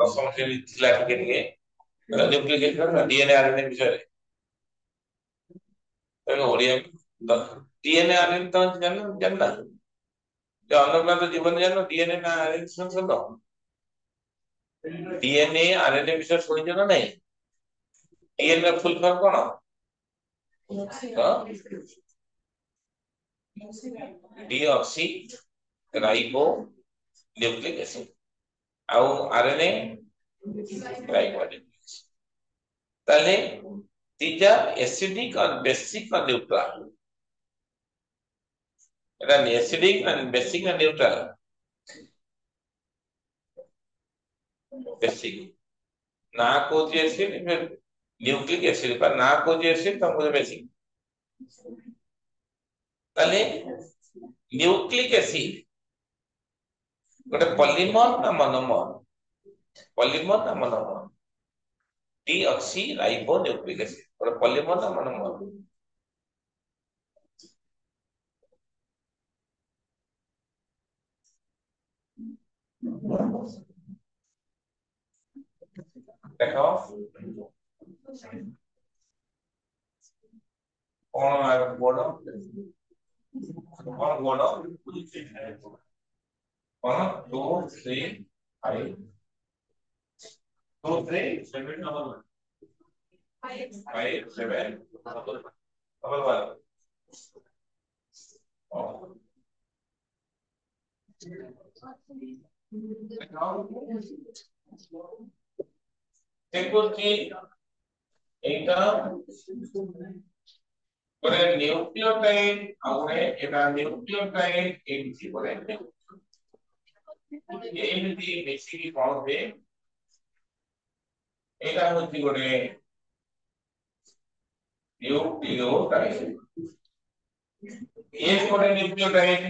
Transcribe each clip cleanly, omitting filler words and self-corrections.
ଦଶମ ଶ୍ରେଣୀ ଥିଲା ଟିକେ ଟିକେ ନ୍ୟୁକ୍ଲିକ୍ ଏସିଡ୍ ଡିଏନଏ ଆରଏନଏ ବିଷୟରେ ଓଡିଆ ଡିଏନଏ ଆରଏନଏ ତ ଜାଣିନା ଅନ୍ନପ୍ରାନ୍ତ ଜୀବନ ଜାଣିନ ଡିଏନଏ ନା ଆରଏନଏ ଶୁଣିଛ ଡିଏନଏ ଆରଏନଏ ବିଷୟରେ ଶୁଣିଛ ନା ନାଇଁ ଡିଏନଏ ଫୁଲ ଫର୍ମ କଣ ଡିଅକ୍ସି ରାଇବୋ ନ୍ୟୁକ୍ଲିକ୍ एसिड ଆଉ आरएनए राइबो ताले तीजा एसिडिक और बेसिक और न्यूट्रल এটা एसिडिक और बेसिक और न्यूट्रल बेसिक ना कोजी एसिड फिर न्यूक्लिक एसिड पर ना कोजी एसिड तो मुझे बेसिक ताले न्यूक्लिक एसिड गोटे पॉलीमर ना मोनोमर पॉलीमर ना monomer deoxy ribo nucleic acid गोटे पॉलीमर ना मोनोमर देखो कौन आगे बोलो कौन बोलो कौन 2 3 5 2 3 7 नंबर 5 7 नंबर 1 देखो कि এইটা করে নিউক্লিওটাইড আউরে এটা নিউক্লিওটাইড এমসি করে এমসি বেসিক্যালি কোন হবে এটা হচ্ছে করে নিউক্লিওটাইড এ করে নিউক্লিওটাইড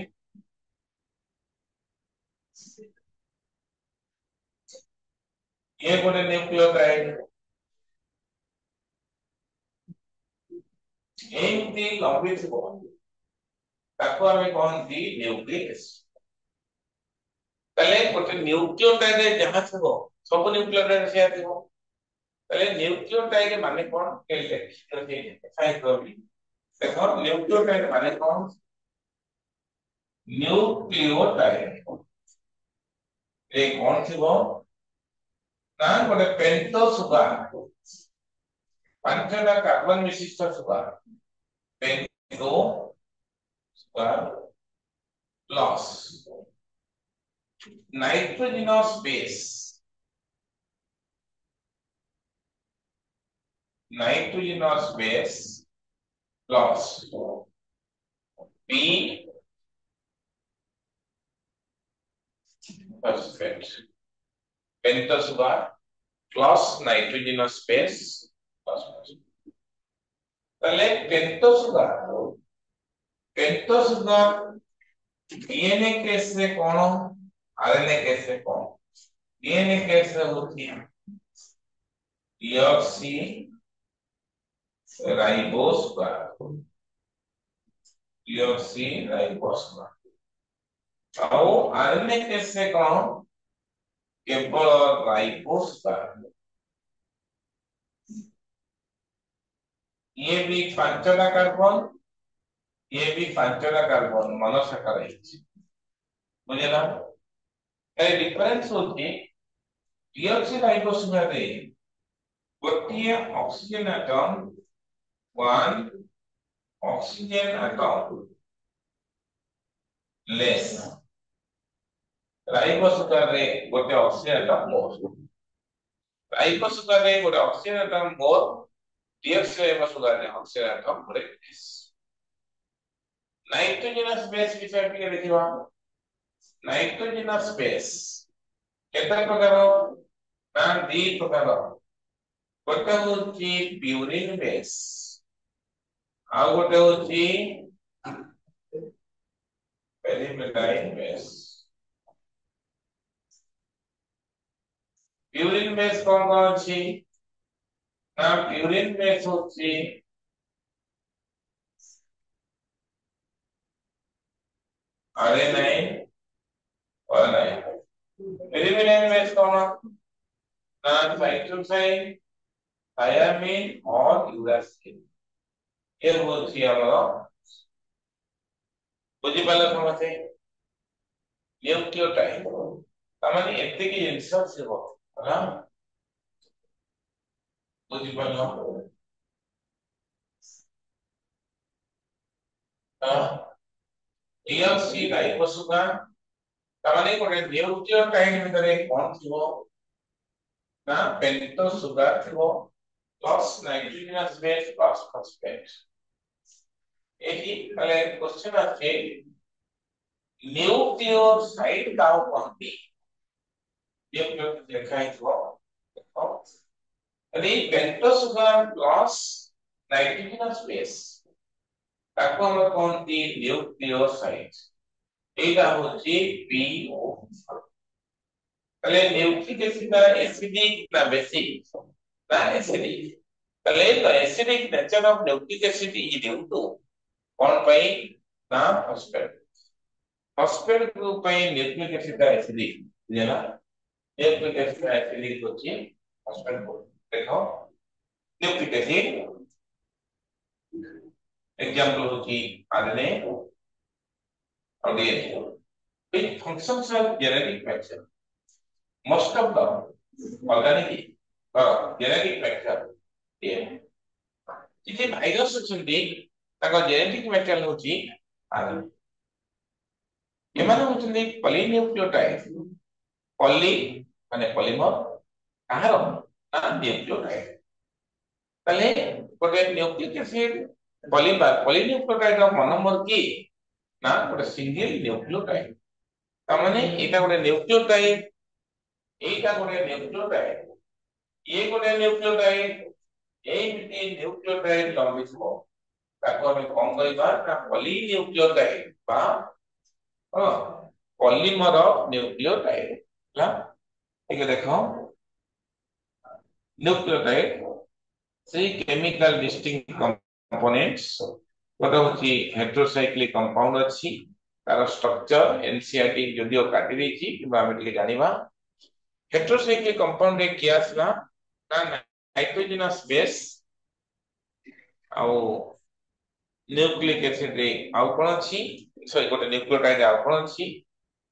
এ করে নিউক্লিওটাইড ଏମିତି ଲମ୍ବିଥିବ ତାକୁ ଆମେ କହନ୍ତି ନ୍ୟୁକ୍ଲିକ୍ ଏସିଡ୍ ତାହେଲେ ଗୋଟେ ନ୍ୟୁକ୍ଲିଓଟାଇଡ୍ ଯାହା ଥିବ ସବୁ ନ୍ୟୁକ୍ଲିଓଟାଇଡ୍ ସେଇଆ ଥିବ ତାହେଲେ ନ୍ୟୁକ୍ଲିଓଟାଇଡ୍ ମାନେ କଣ ଦେଖ ନ୍ୟୁକ୍ଲିଓଟାଇଡ୍ ମାନେ କଣ ନ୍ୟୁକ୍ଲିଓଟାଇଡ୍ ଏ କଣ ଥିବ ନା ଗୋଟେ ପେଣ୍ଟୋ ସୁଗାର 5ଟା କାର୍ବନ ବିଶିଷ୍ଟ sugar pentose sugar plus nitrogenous base plus B phosphate pentose sugar plus nitrogenous base plus তাহলে पेंटो सुगार डीएनए केस रे कोन आरएनए केस रे कोन डीएनए केस रे होती deoxy ribose sugar deoxy ribose sugar ଆଉ RNA case रे कोन केवल ribose sugar ये भी 5टा कार्बन ये भी 5टा कार्बन मोनोसैकेराइड बुझला ए डिफरेंस होती डीऑक्सीराइबोस में गोटिए oxygen atom 1 oxygen atom less ribose रे गोटे ऑक्सीजन एटम मोर राइबोस रे गोटे ऑक्सीजन एटम मोर डीऑक्सीराइबोस रे oxygen atom less nitrogenous base विषय के देखिबा नाइट्रोजनस बेस केते प्रकार ना 2 प्रकार गोटे होची प्यूरिन बेस आ गोटे होची पेरिमेटाइन बेस प्यूरिन बेस कौन कौन अछि ना प्यूरिन बेस होची आरएनए और पेरिमेटाइन बेस कौन ना साइटोसाइन थायामिन और यूरासिल ये होची हमरो बुझी पाला समझे न्यूक्लियोटाइड तामाने एते की जिंस थिबो ना बुझी पालो डीऑक्सी राइबोसुगा तामाने कोटे न्यूक्लियोटाइड भितरे कोन थिबो ना पेंटोसुगार थिबो plus nitrogenous base plus phosphate एही ताले क्वेश्चन आछे न्यूक्लियोसाइड का कोनटी न्यूक्लियो लिखा हिथबो यदि पेंटोसुगार प्लस नाइट्रोजनस बेस ताको हम कोनटी न्यूक्लियोसाइड एटा होची पीओ তাহলে নিউক্লিক অ্যাসিড অ্যাসিডিক না বেসিক না অ্যাসিডিক তাহলে the acidic nature of nucleic acid is due to কোন পাই না ফসফেট ফসফেট গ্রুপ পাই নিউক্লিক অ্যাসিড অ্যাসিডিক বুঝলা নিউক্লিক অ্যাসিড অ্যাসিডিক হচ্ছে ফসফেট গ্রুপ দেখো নিউক্লিক অ্যাসিড एग्जांपल होची आरएनए और DNA which functions of genetic material most of the organic genetic material କିଛି virus ଅଛନ୍ତି ତାଙ୍କ ଜେନେଟିକ ମ୍ୟାଟେରିଆଲ ହଉଛି ଆରଏନଏ ଏମାନେ ହଉଛନ୍ତି ପଲିନ୍ୟୁକ୍ଲିଓଟାଇଡ ପଲି ମାନେ ପଲିମର କାହାର ନା ନ୍ୟୁକ୍ଲିଓଟାଇଡ ତାହେଲେ ଗୋଟେ ନ୍ୟୁକ୍ଲିକ ଏସିଡ ପଲିମର ପଲିନ୍ୟୁକ୍ଲିଓଟାଇଡ ର ମନୋମର କି ନା ଗୋଟେ ସିଙ୍ଗଲ ନ୍ୟୁକ୍ଲିଓଟାଇଡ ତା ମାନେ ଏଟା ଗୋଟେ ନ୍ୟୁକ୍ଲିଓଟାଇଡ ଏଇଟା ଗୋଟେ ନ୍ୟୁକ୍ଲିଓଟାଇଡ ये ଗୋଟେ ନ୍ୟୁକ୍ଲିଓଟାଇଡ ଏଇଟି ନ୍ୟୁକ୍ଲିଓଟାଇଡ ଲମ୍ବିଥିବ ତାକୁ ଆମେ କଣ କହିବା ନା ପଲିନ୍ୟୁକ୍ଲିଓଟାଇଡ ବା ପଲିମର ନ୍ୟୁକ୍ଲିଓଟାଇଡ ହେଲା ठीक है देखो nucleotide three chemical distinct components गोटे होची हेटेरोसाइक्लिक कंपाउंड अछि तार स्ट्रक्चर एनसीईआरटी जदियो काटी देछि किबा हम टिके जानिबा हेटेरोसाइक्लिक कंपाउंड रे किया आसला ना नाइट्रोजनस बेस आउ न्यूक्लिक एसिड रे आउ कोन अछि सॉरी गोटे न्यूक्लियोटाइड आउ कोन अछि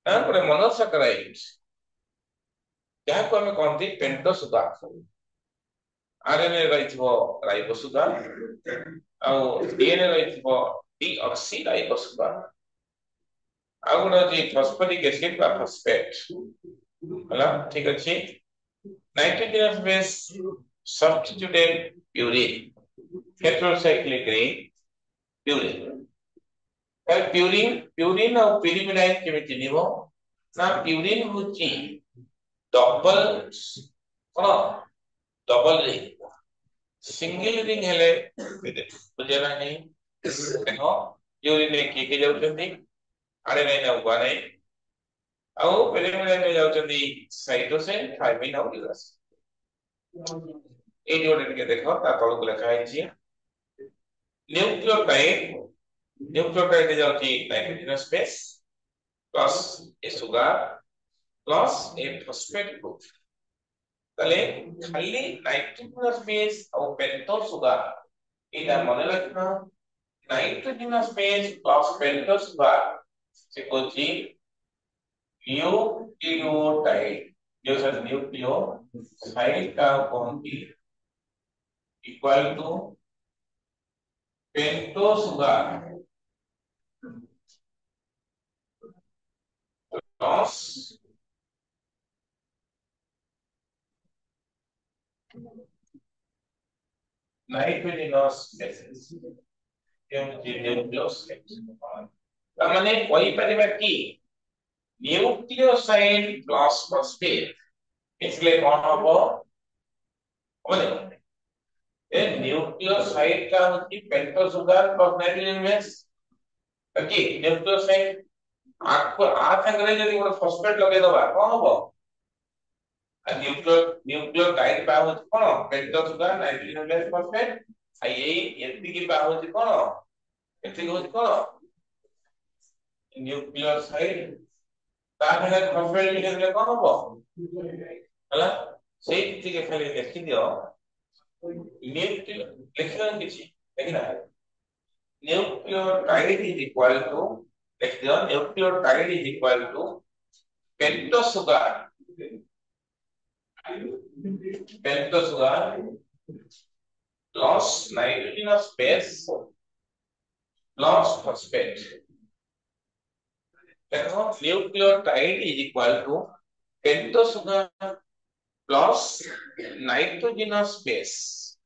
ना गोटे मोनोसैकेराइड जहा को हम कोनती पेंटोसुगार आरएनए रहिथिबो राइबोसुगार आउ डीएनए रहिथिबो डीऑक्सी राइबोसुगार आउ गोटे अछि फॉस्फोरिक एसिड बा फॉस्फेट हला ठीक अछि nitrogenous base substituted purine heterocyclic ring purine purine और pyrimidine केमे चिनिबो ना purine होची डबल कोन डबल रिंग सिंगल रिंग हेले बुझेना नहीं देखो यूरिन के जाउछंती आरे नहीं ना हुआ नहीं ଆଉ pyrimidine में जाउछंती साइटोसिन थायमिन और यूरासिल एई जोडे के देखो ता तळକୁ ଲେଖା ହେଇଛି न्यूक्लियोटाइड जाउची nitrogenous base plus a sugar plus a phosphate group तले खाली नाइट्रोजनस बेस और पेंटोस सुगार एटा मने रखना nitrogenous base plus pentose sugar से कोची न्यूक्लियोटाइड जो सर न्यूक्लियोसाइड का quantity equal to pentose sugar plus nitrogenous base nucleoside माने कोई परिबा की न्यूक्लियोसाइड प्लस फॉस्फेट इसलिए कौन होबो बोले ए न्यूक्लियोसाइड का होती pentose sugar plus nitrogen base okay nucleoside आपको आ संगे यदि ଗୋଟେ फॉस्फेट लगे दबा कौन होबो न्यूक्लियोटाइड पा होती कोन पेंटोसुगार नाइट्रोजन बेस फॉस्फेट आ यही एति की पा होती कोन एति होती कोन न्यूक्लियोसाइड ता संगे फॉस्फेट मिले कौन होबो हला से खाली लिखि दियो लिखना किसी देखना nucleotide is equal to लिख दियो nucleotide is equal to pentasugar plus nitrogenous base plus phosphate देखो nucleotide is equal to pentasugar plus nitrogenous base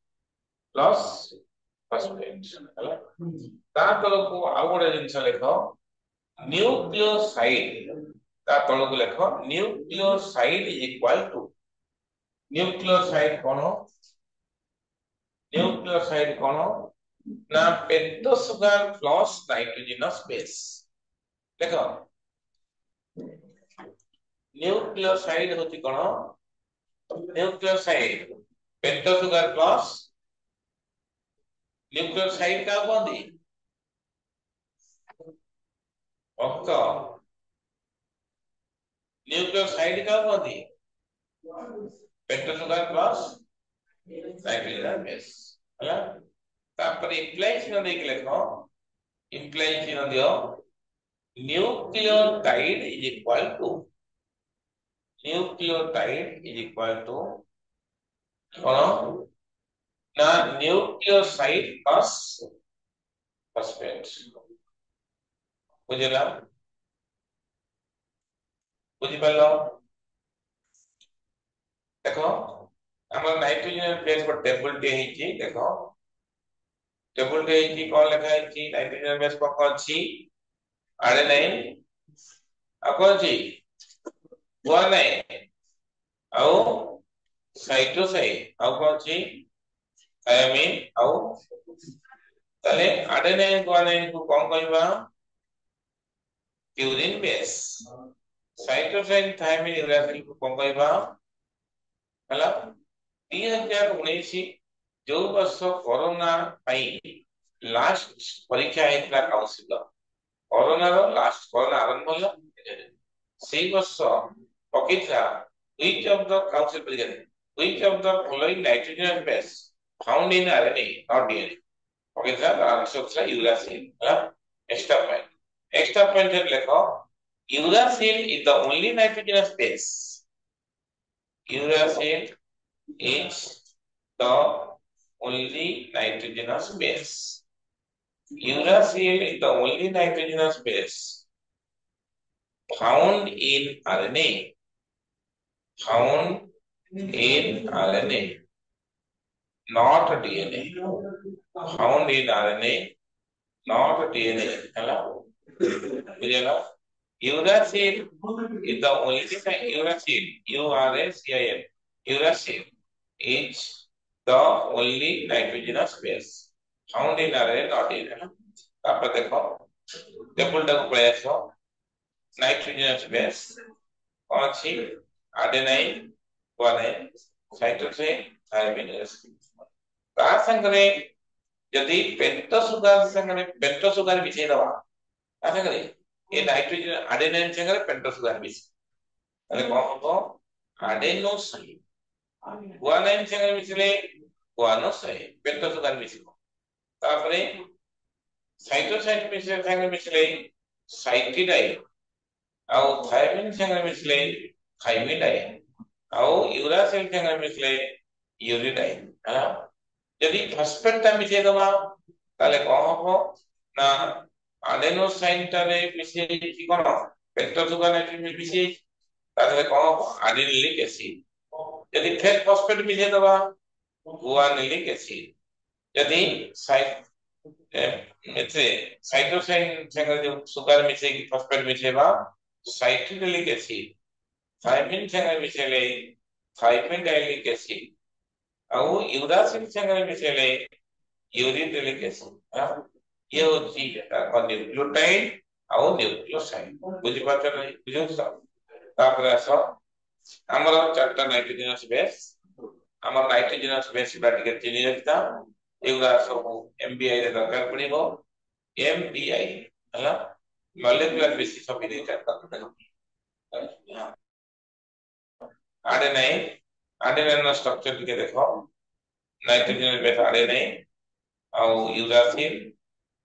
plus phosphate ହେଲା ତା ତଳକୁ ଆଉ ଗୋଟେ ଜିନିଷ ଲେଖ न्यूक्लियोसाइड ତା ତଳକୁ ଲେଖ nucleoside is equal to nucleoside कौन ना पेंटोसुगार प्लस नाइट्रोजनस बेस देखो न्यूक्लियोसाइड होती कौन न्यूक्लियोसाइड पेंटोसुगार प्लस न्यूक्लियोसाइड का कहती रक्त न्यूक्लियोसाइड का कहती पेंटोसुगार प्लस नाइट्रोजन बेस ହେଲା तापर इंप्लाइ चिन्ह देके लिखो इंप्लाइ चिन्ह दियो न्यूक्लियोटाइड इज इक्वल टू कौन ना न्यूक्लियोसाइड प्लस फॉस्फेट बुझला बुझी पालो देखो हमर नाइट्रोजन बेस पर टेबल टे हिची देखो टेबल टे हिची कोन लिखा हिची नाइट्रोजन बेस पर कोन छी आडेनाइन आ कोन छी गुआनाइन आउ साइटोसाइन आउ कोन छी थायमिन आउ तले आडेनाइन गुआनाइन को कोन कहबा purine base cytosine thymine uracil को कोन कहबा हला 2019 जो वर्ष कोरोना लास्ट परीक्षा हेतला काउंसिल कोरोना रो लास्ट कोरोना आरंभ होला से वर्ष पकिथा which of the council परीक्षा which of the following nitrogen base found in RNA not DNA पकिथा आंसर था यूरासिल एक्स्ट्रा पॉइंट लिखो uracil is the only nitrogenous base uracil is the only nitrogenous base. Uracil is the only nitrogenous base found in RNA. Found in RNA, not DNA. Found in RNA, not DNA. Hello? Uracil is the only uracil. URACIL. Uracil is the only nitrogenous base found in RNA not in तापर देखो table टाको प्रयासो nitrogenous base कौन छी आडेनाइन guanine cytosine thiamine ता संगरे यदि पेंटोसुगार मिसे दवा ता संगरे ये नाइट्रोजन आडेनाइन संगरे पेंटोसुगार मिसे अरे कौन हो आडेनोसाइन गुआनाइन संगे मिसले गुआनोसाइन पेंटोसुगार मिसिको तापरे साइटोसाइन मिसले संगे मिसले साइटिडाइन आउ थायमिन संगे मिसले थायमिडाइन आउ यूरासिल संगे मिसले यूरिडाइन हां यदि फॉस्फेट ता मिसे दवा ताले कोन हो ना आडेनोसाइन तारे मिसे की कोन पेंटोसुगार नाइट्रोजन मिसे ताले कोन हो आडेनिलिक एसिड यदि फेर फॉस्फेट मिले दवा गुआनिलिक एसिड यदि साइटोसाइन संगे जो सुगर मिसे की फॉस्फेट मिसेबा साइटिलिक एसिड थायमिन संगे मिसेले थायमिडाइलिक एसिड और यूरासिल संगे मिसेले यूरिडिलिक एसिड ये होची न्यूक्लियोटाइड और न्यूक्लियोसाइड बुझि पाछो नै बुझो तापर आसो हमर चारटा नाइट्रोजनस बेस हमर नाइट्रोजनस बेस बाटिके चिनि रखता एगुला सब एमबीआई रे दरकार पड़िबो एमबीआई हला molecular basis of inhibitor adenine adenine structure टिके देखो नाइट्रोजन बेस आडे नहीं और यूरासिल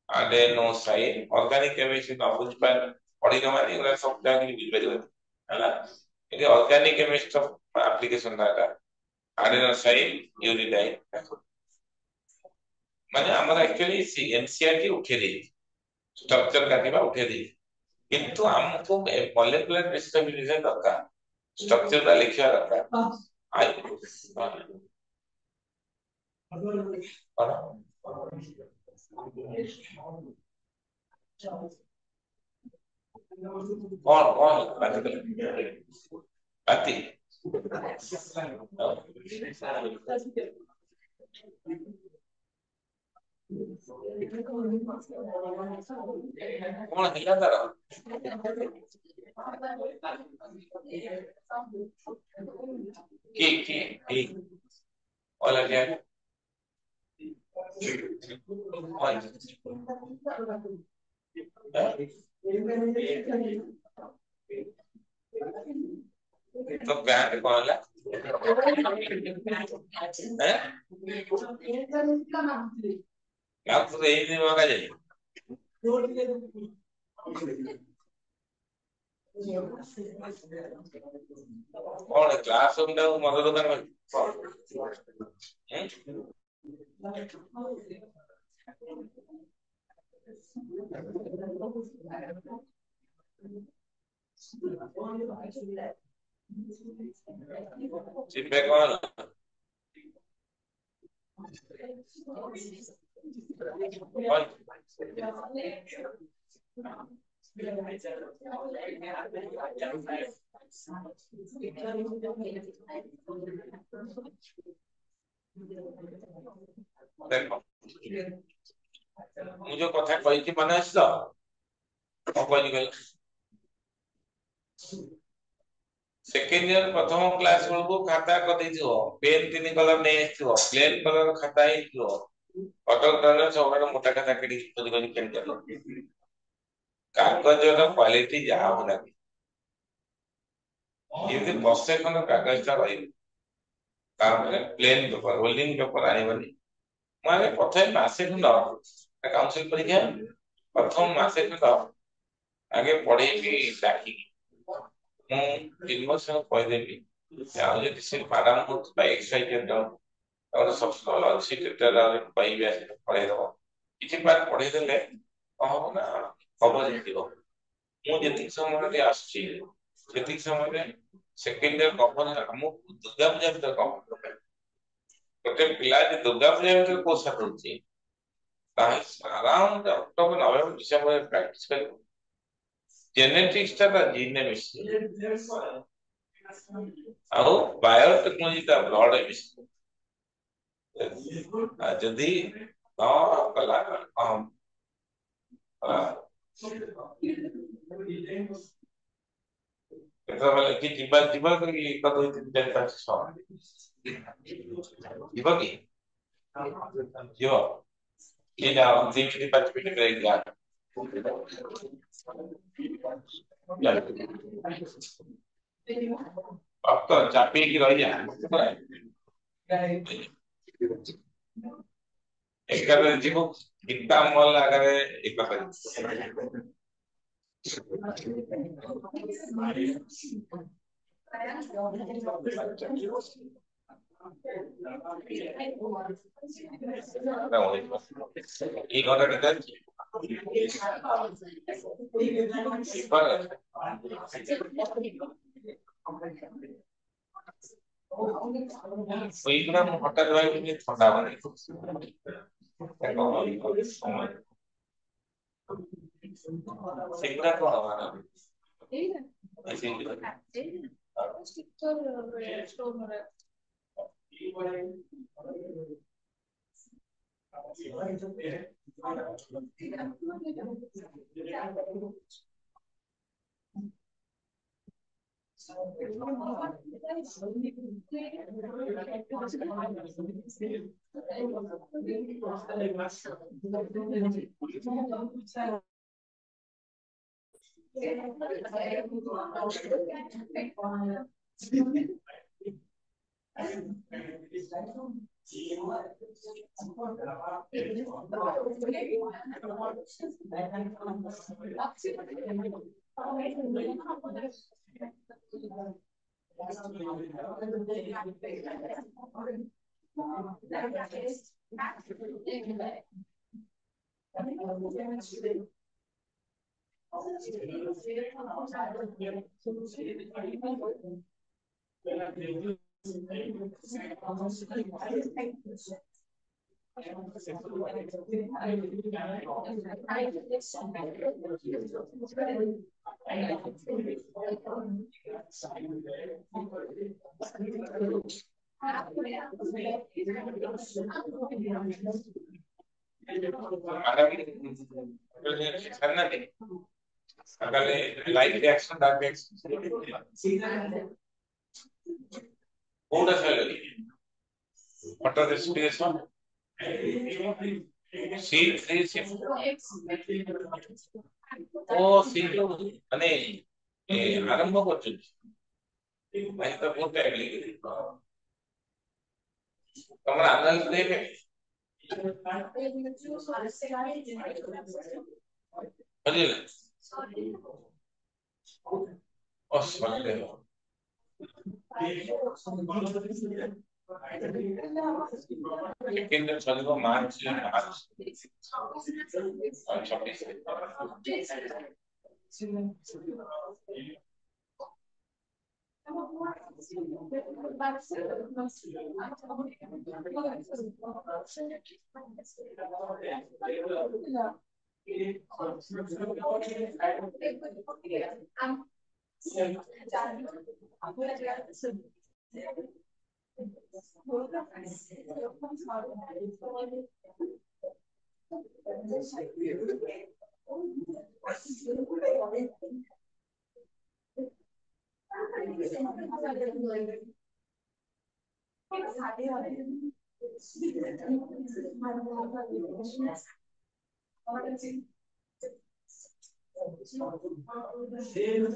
आडेनोसाइन ऑर्गेनिक केमिस्ट्री ना बुझ पाए पढ़ी न माने उरा सब जान के बुझ परिबो हला ये organic chemistry application data adenosine uridine माने हमर एक्चुअली एनसीईआरटी उठे दे स्ट्रक्चर काटिबा उठे दे किंतु हमको मॉलिक्यूलर स्टेबिलिटी दरकार स्ट्रक्चर का लिखिया दरकार आई कौन बाती कौन हिला तारा की वाला क्या तो बैंड कौन है आप तो यही नहीं मांगा जाए कौन क्लास रूम में मदद दुकान में चिपे कौन देखो मुझे कथा कही थी माने आछ तो कही गल सेकेंड ईयर प्रथम क्लास को खाता को देथियो पेन तीन कलर नै आछियो प्लेन कलर खाता हिथियो कटक टन सबरे मोटा खाता केडी खुद कोनी केन करलो कागजर क्वालिटी जा होला ये बसे खन कागज ता रही तारपरे प्लेन पेपर रोलिंग पेपर आइबनी माने प्रथम मासे खंड काउंसिल परीक्षा प्रथम मासे खंड आगे पढ़े भी डाकी ମୁଁ 3 ବର୍ଷ କହିଦେବି ଆଉ ଯଦି ସେ ମାଡାମ ହଉଥିବା ଏକ୍ସାଇଟେଡ और सब अच्छी ଟ୍ୟୁଟୋରିଆଲ ପାଇବେ ଆସିକି ପଢେଇ ଦବ କିଛି ପାଠ ପଢେଇ ଦେଲେ କଣ ହବ ନା ଖବର ହେଇଯିବ ମୁଁ ଯେତିକି ସମୟରେ ଆସିଛି ସେତିକି ସମୟରେ ସେକେଣ୍ଡ ଇୟର ଗଭର୍ଣ୍ଣର ଆମକୁ ଦୁର୍ଗା ପୂଜା ଭିତରେ କଣ ଗୋଟେ ପିଲା ଯେ ଦୁର୍ଗା ପୂଜା ଭିତରେ କୋର୍ସ କରୁଛି ତାହା around October November December practice କରିବ जेनेटिक्स टा जीन मिश्र ଆଉ ବାୟୋଟେକ୍ନୋଲୋଜି ଟା ବ୍ରଡ ମିଶ୍ର ଯଦି ନ କଲା କେତେବେଳେ କି ଯିବା ଯିବା କି ଏକ ଦୁଇ ତିନି ଚାରି ପାଞ୍ଚ ଛଅ ଯିବ କି ଯିବ ଏଇଟା 3 ମିନିଟ୍ 5 ମିନିଟ୍ ଏକ୍ସାମ अब तो चापी की रही है एक कर जीवो कितना मोल अगर एक कर एक घंटा कितना ওইগুলা হঠাৎ ভাবে ঠান্ডা মানে সেগুলা তো হবে না like reaction dark reaction code असेल व्हाट आर द सिचुएशन सी ओ सी মানে আরম্ভ করছো ভাই তো বলতে গেলে তোমরা আন্দাজ দেবে বুঝলে ও সরে কেন্দ্র চলব মার্চ মার্চ 26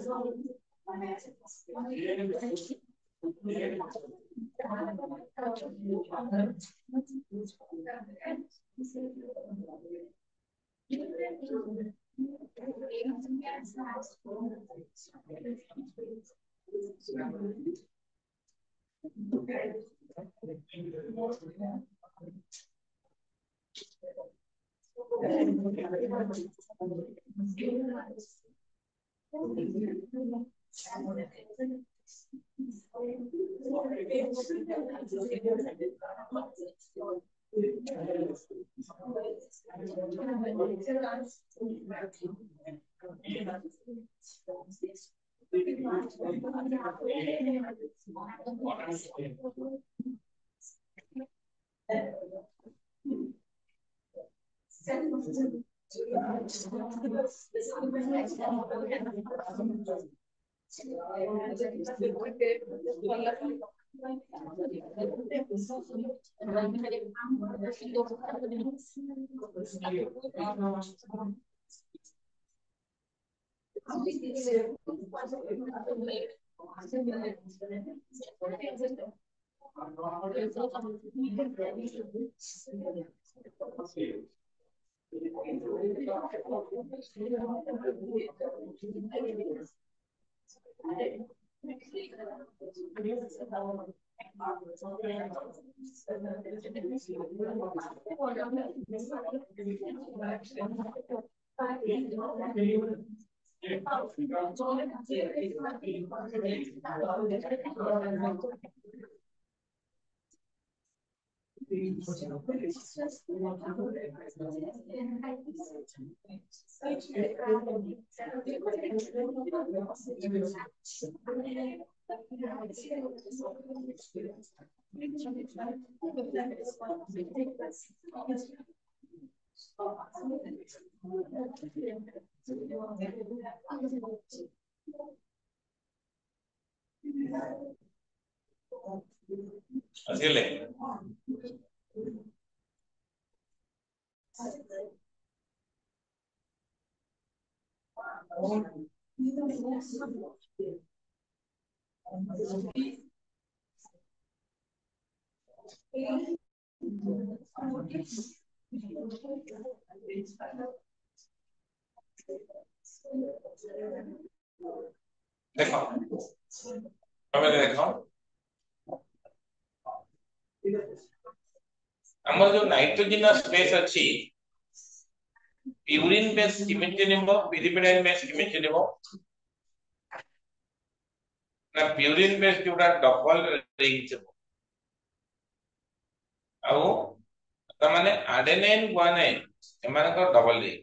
আসলে देखो तमे देखो हमर जो नाइट्रोजनस बेस अछि प्यूरिन बेस केमिति नेबो पिरिमिडाइन बेस केमिति नेबो ना प्यूरिन बेस जोटा डबल रिंग छबो आउ त माने एडेनाइन गुआनाइन एमान को डबल रिंग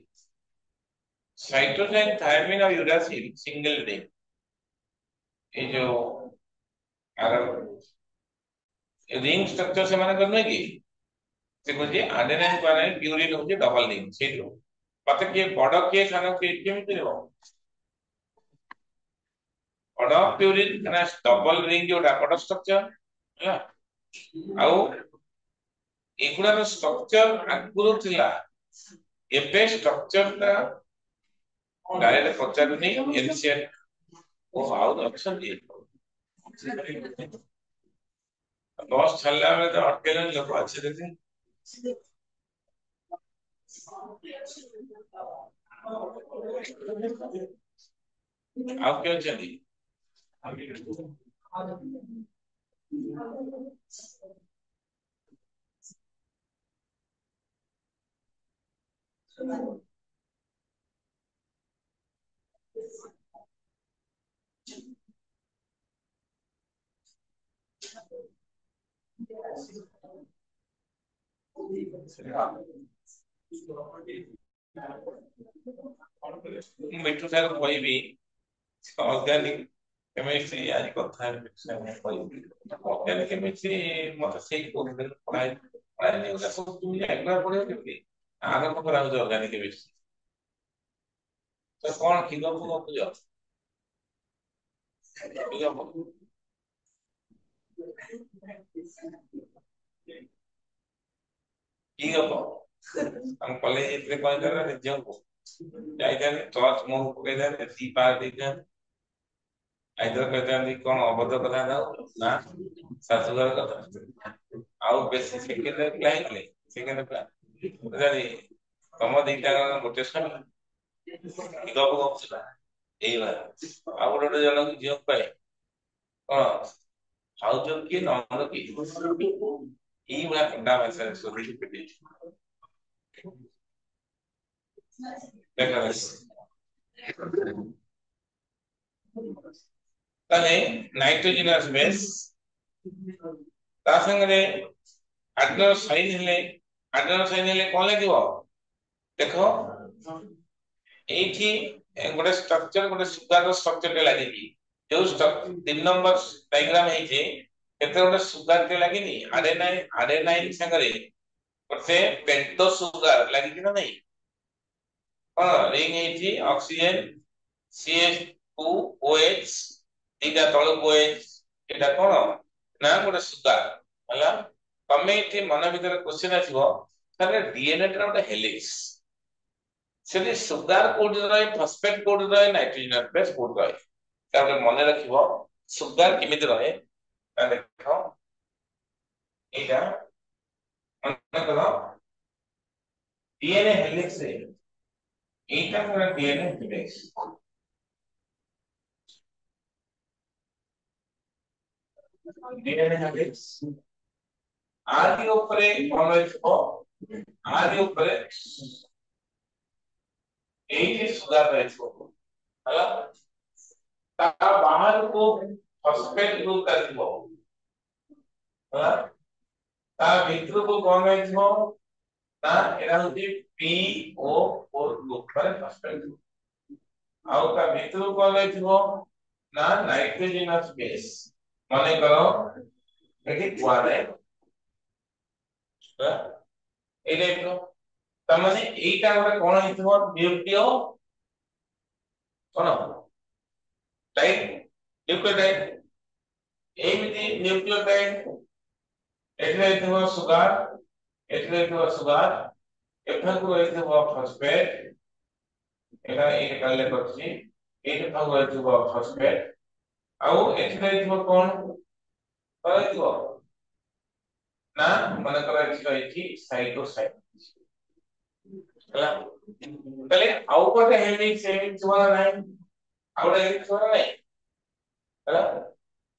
साइटोसिन थायमिन और यूरासिल सिंगल रिंग ए जो आर रिंग स्ट्रक्चर से माने करने की से कहते एडेनाइन गुआनाइन प्यूरिन होजे डबल रिंग से जो पता के बड़ के खाना के केमिति नेबो बड़ प्यूरिन ना डबल रिंग जोटा बड़ स्ट्रक्चर है आउ एगुड़ार स्ट्रक्चर आगुरु थिला एबे स्ट्रक्चर ता डायरेक्ट पचारुनी एनसीएल ओ आउ ऑप्शन दिए बस छल्ला में तो अटकेले लोग अच्छे देते आप क्यों चली मिठू सर कोई भी ऑर्गेनिक केमिस्ट्री आज कथा है कोई भी ऑर्गेनिक केमिस्ट्री मत सही कोन पढ़ाई पढ़ाई नहीं होगा सब तुम एक बार पढ़े केमिति आगे को करा हो ऑर्गेनिक केमिस्ट्री तो कौन खिलो को बुझो ठीक है हम कॉलेज इतने कॉल कर रहे थे को जाइए टॉर्च मुंह को कहते हैं सी पार देते आइदर कहते हैं कौन अबद्ध कथा ना ना शाशुघर कथा आउ बेसी सेकेंड क्लास ले सेकेंड क्लास जानी तम दीटा गोटे स्वामी गप गप सुना एई बार आ गोटे जन झियो पाए कौन हाउ जो की नंबर की एई बार कंडा भाषा सोरी पेटी देखा ताले नाइट्रोजनस बेस ता संगे हाइड्रोसाइन हेले कोन लागिवो देखो एठी गोटे स्ट्रक्चर गोटे सुगार स्ट्रक्चर के लागिनी जो स्ट्रक्चर 3 नंबर डायग्राम है जे केते गोटे सुगार के लागिनी आडेनाइन संगे गोटे पेंटो सुगार लागिनी ना नहीं कोन रिंग एठी ऑक्सीजन CH2OH एटा तळको OH एटा कोन ना गोटे सुगार हला तमे एठी मन भीतर क्वेश्चन आछिबो ताले डीएनए टा गोटे हेलिक्स सेठी सुगार कोड रहे फॉस्फेट कोड रहे नाइट्रोजन बेस कोड रहे ताले मन रखिबो सुगार केमिति रहे ता देखो एटा मन करो डीएनए हेलिक्स रे एटा मोर डीएनए हेलिक्स डीएनए हेलिक्स आदि ऊपरे कोन रखिबो आदि ऊपरे एठी सुगार रहिबो हला ता बाहर को फॉस्फेट ग्रुप करथिबो हला ता भीतर को कोन रहिबो ना एरा होती PO4 ग्रुप पर फॉस्फेट ग्रुप आउ ता भीतर कोन रहिबो ना नाइट्रोजनस बेस माने करो एठी गुआरे ए टाइप तमाने एटा गोटे कोन हितबो न्यूक्लियो कोन टाइप न्यूक्लियोटाइड एमिति न्यूक्लियोटाइड एठले हितबो सुगार एठले हितबो सुगार एठको हितबो फॉस्फेट एटा एक काले करछि एठको हितबो फॉस्फेट आउ एठले हितबो कोन हितबो ना मन कर साइटोसाइन आउ गोटे हेलिक्स हेलिक्स वाला नहीं आउ गोटे हेलिक्स वाला नहीं ହେଲା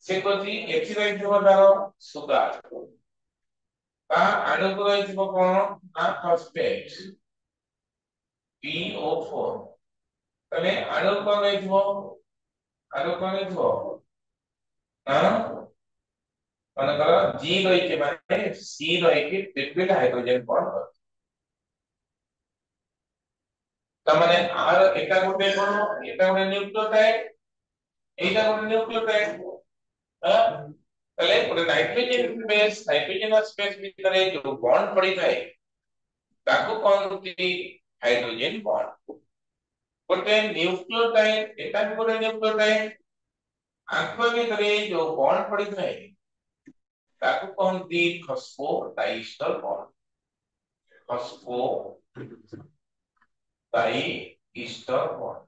ସେ କହୁଛି ଏଠି ରହିଥିବ ତାର ସୁଗାର ତା ଆଣୁକୁ ରହିଥିବ କଣ ନା ଫସ୍ଫେଟ PO4 ତାହେଲେ ଆଣୁକୁ କଣ ରହିଥିବ ଆଣୁକୁ କଣ ରହିଥିବ ନା ମନେକର G ରହିଛି ମାନେ C ରହିକି ଟ୍ରିପଲ ହାଇଡ୍ରୋଜେନ ବଣ୍ଡ ତା ମାନେ ଆର ଏଟା ଗୋଟେ କଣ ଏଟା ଗୋଟେ ନ୍ୟୁକ୍ଲିଓଟାଇଡ এইটা ଗୋଟେ ନ୍ୟୁକ୍ଲିଓଟାଇଡ ତାହେଲେ ଗୋଟେ ନାଇଟ୍ରୋଜେନ ସ୍ପେସ ଭିତରେ ଯୋଉ ବଣ୍ଡ ପଡିଥାଏ ତାକୁ କହନ୍ତି ହାଇଡ୍ରୋଜେନ ବଣ୍ଡ ଗୋଟେ ନ୍ୟୁକ୍ଲିଓଟାଇଡ ଏଟା ବି ଗୋଟେ ନ୍ୟୁକ୍ଲିଓଟାଇଡ ଆଙ୍କ ଭିତରେ ଯୋଉ ବଣ୍ଡ ପଡିଥାଏ ତାକୁ କହନ୍ତି ଫସ୍ଫୋଡାଇଏଷ୍ଟର ବଣ୍ଡ ଫସ୍ଫୋଡାଇଏଷ୍ଟର ବଣ୍ଡ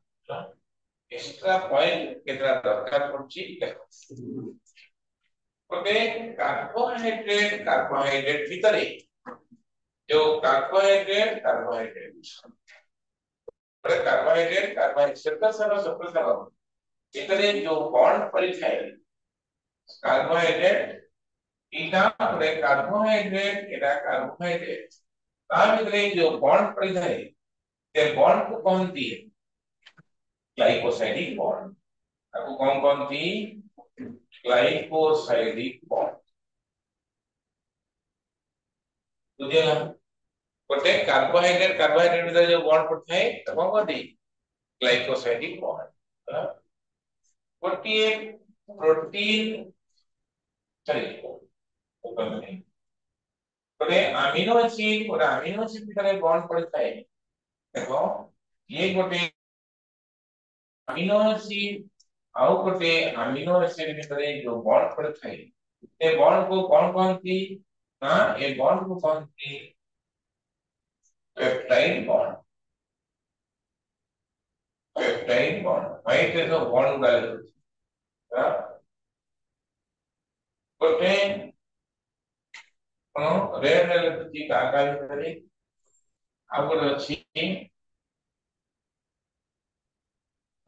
एक्स्ट्रा पॉइंट केतना दरकार पड़ची देखो ओके कार्बोहाइड्रेट भीतरे जो कार्बोहाइड्रेट श्वेतसार भीतरे जो बॉन्ड परिଥାଏ कार्बोहाइड्रेट इटा रे कार्बोहाइड्रेट एटा कार्बोहाइड्रेट ता भीतरे जो बॉन्ड परिଥାଏ ते बॉन्ड को कहती है ग्लाइकोसाइडिक बॉन्ड आपको कौन थी ग्लाइकोसाइडिक बॉन्ड बुझेला गोटे कार्बोहाइड्रेट भीतर जो बॉन्ड पड़ता है तो कौन कहती ग्लाइकोसाइडिक बॉन्ड गोटे प्रोटीन सॉरी गोटे अमीनो एसिड भीतर बॉन्ड पड़ता है देखो ये गोटे अमीनो एसिड आउ गोटे अमीनो एसिड भीतर जो बॉन्ड पड़ता है ये बॉन्ड को कौन कहती ना ये बॉन्ड को कहती पेप्टाइड बॉन्ड व्हाइट है तो बॉन्ड डाले हां गोटे रेड रेड की काका भीतर आ गोटे अछि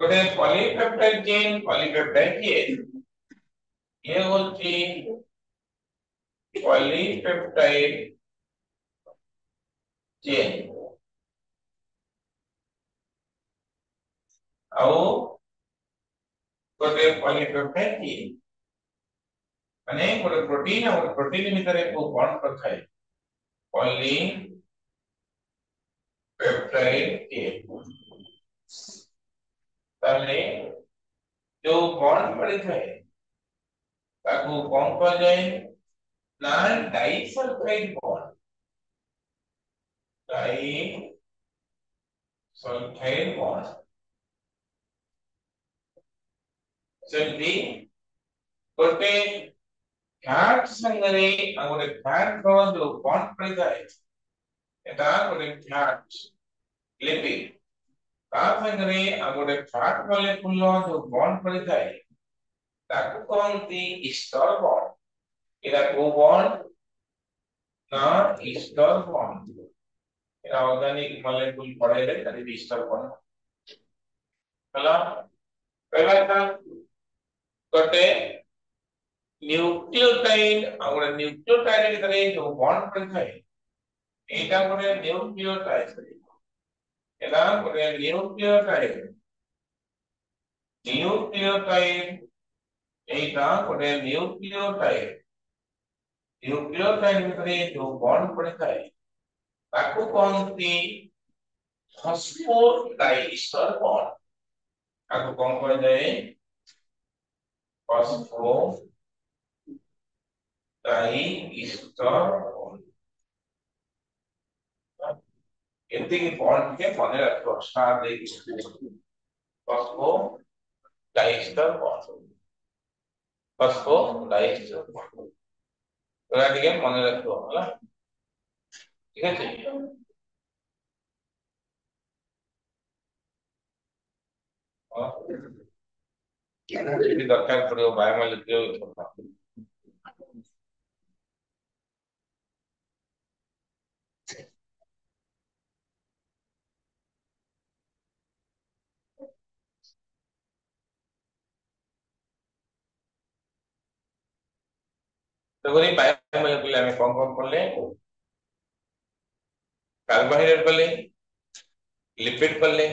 गोटे पॉलीपेप्टाइड ये होची पॉलीपेप्टाइड चेन आउ गोटे पॉलीपेप्टाइड चेन माने गोटे प्रोटीन और प्रोटीन भीतर को बॉन्ड रखाए पॉलीपेप्टाइड चेन ताले जो बॉन्ड पड़े थे ताकू कौन कह जाए ना डाइसल्फाइड बॉन्ड डाइसल्फाइड बॉन्ड सेमती गोटे फैट संगरे गोटे फैट रो जो बॉन्ड पड़े जाए एटा गोटे फैट लिपिड ता संगरे गोटे फैट मॉलिक्यूल जो बॉन्ड पड़े जाए ताकू कहती ईस्टर बॉन्ड एटा को बॉन्ड ना ईस्टर बॉन्ड एटा ऑर्गेनिक मॉलिक्यूल पड़े रे तारी ईस्टर बॉन्ड हला पहला था गोटे न्यूक्लियोटाइड और न्यूक्लियोटाइड भीतर जो बॉन्ड पड़े थाए एटा गोटे न्यूक्लियोटाइड एटा गोटे न्यूक्लियोटाइड एटा गोटे न्यूक्लियोटाइड भीतर जो बॉन्ड पड़े थाए ताकू कहती फॉस्फोडाइएस्टर बॉन्ड ताकू कौन कह जाए फॉस्फोडाइएस्टर बॉन्ड एति की बॉन्ड के मने रखो स्टार दे फॉस्फोडाइएस्टर बॉन्ड তোরা দিকে মনে রাখো হলা ঠিক আছে যদি দরকার পড়ে বায়োমলিকুল तो वही बायोमोलिकुलर में कौन पढ़ले कार्बोहाइड्रेट पढ़ले लिपिड पढ़ले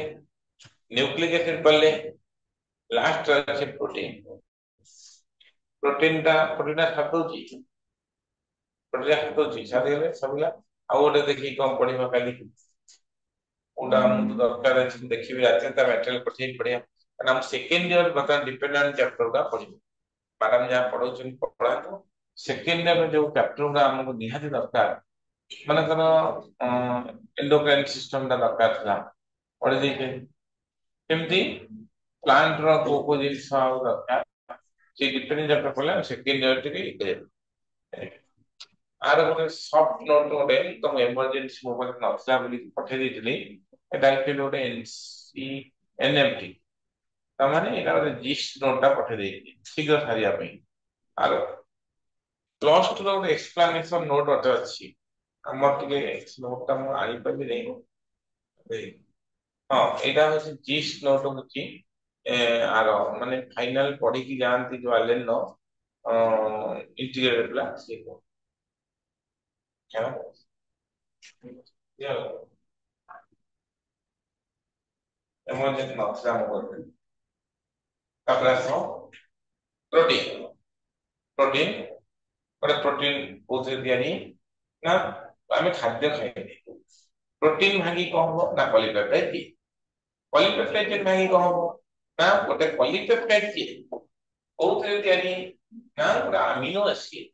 न्यूक्लिक एसिड पढ़ले लास्ट আছে प्रोटीन प्रोटीन खादौची प्रोटीन खादौची साथी हेले सबला आ गोटे देखि कम पढिबा काली ओटा हम दरकार अछि देखिबे आते ता मटेरियल पठेई पढिया हम सेकंड ईयर बता डिपेंडेंट चैप्टर का पढिबो मैडम जहाँ पढ़ौछन पढ़ा तो सेकंड ईयर जो चैप्टर गुड़ा हमको निहाती दरकार माने कनो एंडोक्राइन सिस्टम दा दरकार था पढ़ी देखे केमती प्लांट रो को जिंस दरकार से डिपेंडेंट चैप्टर पढ़ले सेकंड ईयर टिके आर गोटे सॉफ्ट नोट गोटे तुम इमरजेंसी मोबाइल नथिला बोली पठे देथिली एटा एक्चुअली गोटे एनसी एनएमटी तमाने एटा गोटे जिस्ट नोट पठे देथि शीघ्र सारिया पई आर प्लस टू रो गोटे एक्सप्लेनेशन नोट अटे अछि हमर टिके नोट ता मु आनी पाबि नै हां एटा होछि जिस्ट नोट होछि आर माने फाइनल पढ़ी की जानती जो आलेन नो इंटीग्रेटेड क्लास देखो क्या या इमरजेंसी नथिला मोबाइल तापर आसो प्रोटीन प्रोटीन गोटे प्रोटीन कोथे दियानी ना आमे खाद्य खाइबे प्रोटीन भागी कौन हो ना पॉलीपेप्टाइड की पॉलीपेप्टाइड भागी कौन हो ना गोटे पॉलीपेप्टाइड की कोथे दियानी ना गोटे अमीनो एसिड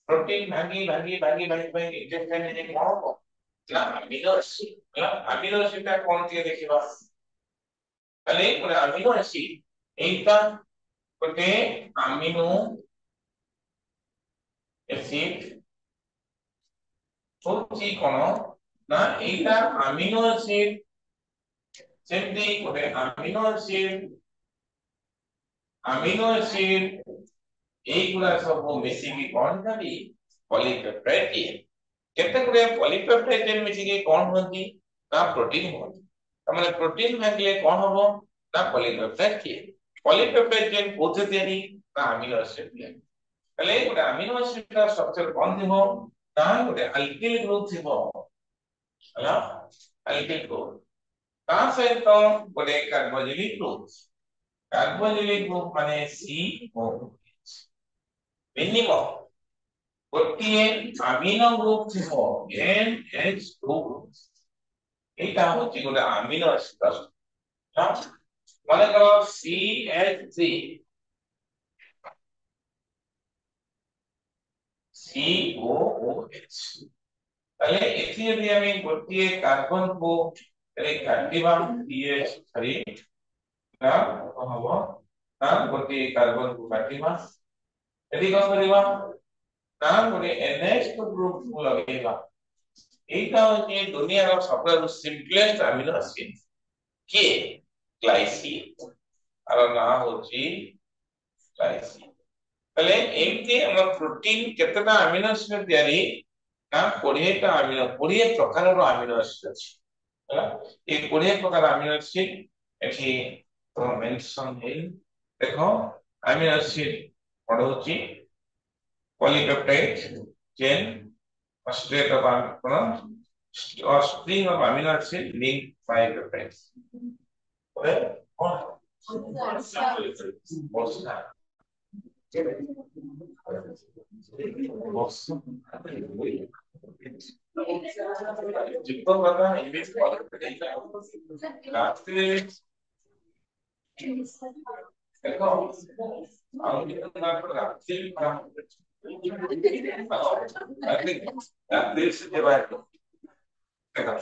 प्रोटीन भागी इंटेस्टाइन में कौन हो ना अमीनो एसिड ना अमीनो एसिड का कौन दिया देखिबा पहले गोटे अमीनो एसिड एटा गोटे अमीनो एसिड होची कोन ना एटा अमीनो एसिड सेमती गोटे अमीनो एसिड एगुड़ा सब मिसी की कोन थाबी पॉलीपेप्टाइड की केते गुडे पॉलीपेप्टाइड चेन मिसी की कोन होती ना प्रोटीन होती तमाने प्रोटीन भागले कोन होबो ना पॉलीपेप्टाइड की पॉलीपेप्टाइड चेन कोथे देनी ना अमीनो एसिड दिया पहले गोटे अमीनो एसिड का स्ट्रक्चर कोन दिबो ना गोटे अल्किल ग्रुप दिबो हला अल्किल ग्रुप ता सहित गोटे कार्बोजिलिक ग्रुप माने COH मिनिमम गोटे अमीनो ग्रुप थिबो NH ग्रुप एटा होची गोटे अमीनो एसिड हा माने करो CH3 COOH তাহলে এটি যদি আমি গোটিয়ে কার্বন को এই কাটিবা CH3 না হবো না গোটিয়ে কার্বন को কাটিবা এটি কোন করিবা না গোটে NH গ্রুপ को लगाइबा এইটা হচ্ছে দুনিয়ার সবচেয়ে সিম্পলেস্ট অ্যামিনো অ্যাসিড কে গ্লাইসিন আর না হচ্ছে গ্লাইসিন তাহলে এমতি আমার প্রোটিন কতটা অ্যামিনো অ্যাসিড তৈরি ना 20 टा अमीनो 20 प्रकार रो अमीनो एसिड अछि हला ए 20 प्रकार अमीनो एसिड एठी तो मेंशन है देखो अमीनो एसिड पढौची polypeptide chain straight of or string of amino acid linked by peptides okay कौन जितना बता इंग्लिश रात्रि देखो हम कितना रात्रि रात्रि से बाहर देखो